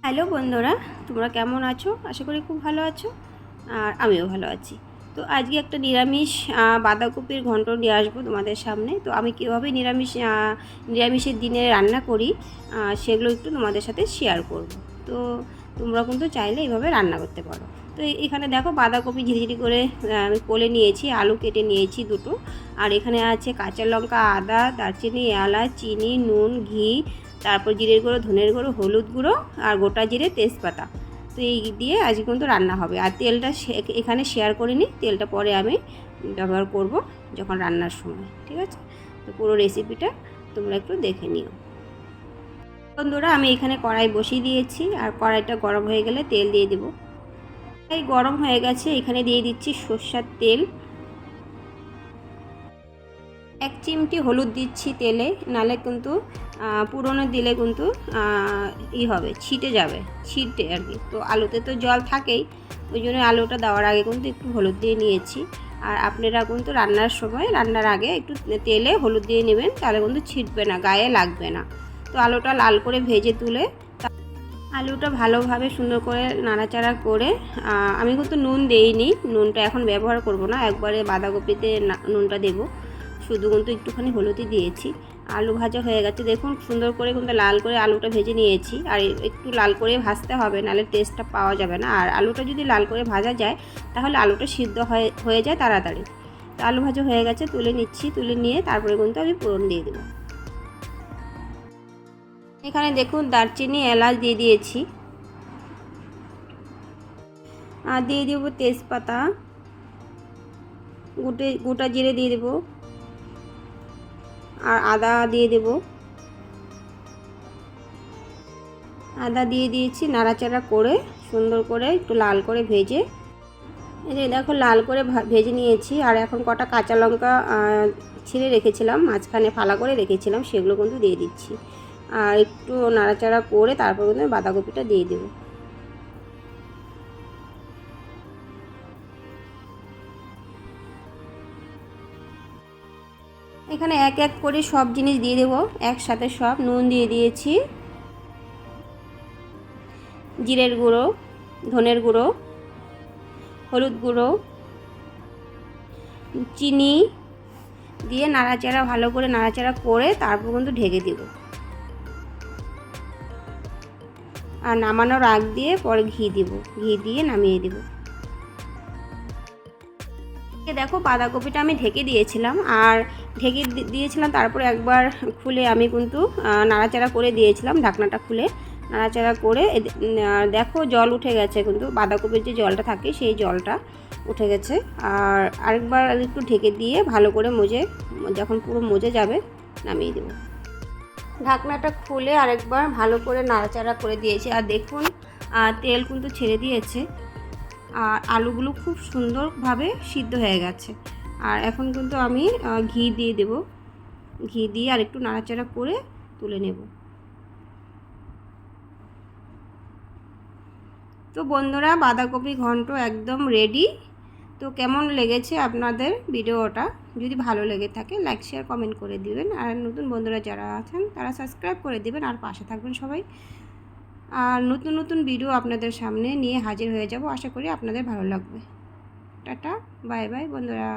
Hello বন্ধুরা, তোমরা কেমন আছো? আশা করি খুব ভালো আছো। আর আমিও ভালো আছি। তো আজকে একটা নিরামিষ বাঁধাকপির ঘন্ট নিয়ে আসবো তোমাদের সামনে। তো আমি কীভাবে নিরামিষের দিনে রান্না করি সেগুলো একটু তোমাদের সাথে শেয়ার করব। তো তোমরা কিন্তু চাইলে এইভাবে রান্না করতে পারো। তো এখানে দেখো বাঁধাকপি ঝিরিঝিরি করে আমি কোলে নিয়েছি, আলু কেটে নিয়েছি দুটো, আর এখানে আছে কাঁচা লঙ্কা, আদা, দারচিনি, এলাচ, চিনি, নুন, ঘি, তারপর জিরের গুঁড়ো, ধনের গুঁড়ো, হলুদ গুঁড়ো আর গোটা জিরে, তেজপাতা। তো এই দিয়ে আজকে কিন্তু রান্না হবে। আর তেলটা এখানে শেয়ার করিনি, তেলটা পরে আমি ব্যবহার করব যখন রান্নার সময়। ঠিক আছে? তো পুরো রেসিপিটা তোমরা একটু দেখে নিও। বন্ধুরা, আমি এখানে কড়াই বসিয়ে দিয়েছি, আর কড়াইটা গরম হয়ে গেলে তেল দিয়ে দেবো। এই গরম হয়ে গেছে, এখানে দিয়ে দিচ্ছি সর্ষের তেল। 1 চিমটি হলুদ দিচ্ছি তেলে, নালে কিন্তু পুরনো দিলে কিন্তু হবে, ছিটে যাবে, ছিটে আর কি। তো আলুতে তো জল থাকেই, ওই জন্য আলুটা দেওয়ার আগে কিন্তু একটু হলুদ দিয়ে নিয়েছি। আর আপনারা কিন্তু রান্নার আগে একটু তেলে হলুদ দিয়ে নেবেন, তাহলে কিন্তু ছিটবে না, গায়ে লাগবে না। তো আলুটা লাল করে ভেজে তুলে আলুটা ভালোভাবে সুন্দর করে নাড়াচাড়া করে আমি কিন্তু নুন দেইনি, নুনটা এখন ব্যবহার করব না, একবারে বাঁধাকপিতে নুনটা দেবো। শুধু কিন্তু একটুখানি হলুদই দিয়েছি। আলু ভাজা হয়ে গেছে, দেখুন সুন্দর করে কিন্তু লাল করে আলুটা ভেজে নিয়েছি। আর একটু লাল করে ভাজতে হবে, নাহলে টেস্টটা পাওয়া যাবে না। আর আলুটা যদি লাল করে ভাজা যায় তাহলে আলুটা সিদ্ধ হয়ে যায় তাড়াতাড়ি। তো আলু ভাজা হয়ে গেছে, তুলে নিচ্ছি। তুলে নিয়ে তারপরে কিন্তু আমি ফোড়ন দিয়ে দেবো। এখানে দেখুন দারচিনি, এলাচ দিয়ে দিয়েছি, আর দিয়ে দেবো তেজপাতা, গোটা জিরে দিয়ে দেবো, আর আদা দিয়ে দেবো। আদা দিয়ে দিয়েছি, নাড়াচাড়া করে সুন্দর করে একটু লাল করে ভেজে, এই যে দেখো লাল করে ভেজে নিয়েছি। আর এখন কটা কাঁচা লঙ্কা ছিঁড়ে রেখেছিলাম, মাঝখানে ফালা করে রেখেছিলাম, সেগুলো কিন্তু দিয়ে দিচ্ছি। আর একটু নাড়াচাড়া করে তারপর কিন্তু বাঁধাকপিটা দিয়ে দেবো। এখানে এক এক করে সব জিনিস দিয়ে দেবো একসাথে। সব নুন দিয়ে দিয়েছি, জিরের গুঁড়ো, ধনের গুঁড়ো, হলুদ গুঁড়ো, চিনি দিয়ে নাড়াচাড়া, ভালো করে নাড়াচাড়া করে তারপর কিন্তু ঢেকে দেব। আর নামানোর আগ দিয়ে পরে ঘি দেব, ঘি দিয়ে নামিয়ে দেব। দেখো বাঁধাকপিটা আমি ঢেকে দিয়েছিলাম, আর ঢেকে দিয়েছিলাম, তারপরে একবার খুলে আমি কিন্তু নাড়াচাড়া করে দিয়েছিলাম, ঢাকনাটা খুলে নাড়াচাড়া করে। দেখো জল উঠে গেছে, কিন্তু বাঁধাকপির যে জলটা থাকে সেই জলটা উঠে গেছে। আর আরেকবার একটু ঢেকে দিয়ে ভালো করে যখন পুরো মজে যাবে নামিয়ে দেবো। ঢাকনাটা খুলে আরেকবার ভালো করে নাড়াচাড়া করে দিয়েছি, আর দেখুন তেল কিন্তু ছেড়ে দিয়েছে, আর আলুগুলো খুব সুন্দরভাবে সিদ্ধ হয়ে গেছে। আর এখন কিন্তু আমি ঘি দিয়ে দেব, ঘি দিয়ে আর একটু নাড়াচাড়া করে তুলে নেব। তো বন্ধুরা, বাঁধাকপি ঘন্ট একদম রেডি। তো কেমন লেগেছে আপনাদের ভিডিওটা? যদি ভালো লেগে থাকে লাইক, শেয়ার, কমেন্ট করে দিবেন। আর নতুন বন্ধুরা যারা আছেন তারা সাবস্ক্রাইব করে দিবেন, আর পাশে থাকবেন সবাই। আর নতুন নতুন ভিডিও আপনাদের সামনে নিয়ে হাজির হয়ে যাব, আশা করি আপনাদের ভালো লাগবে। টাটা, বাই বাই বন্ধুরা।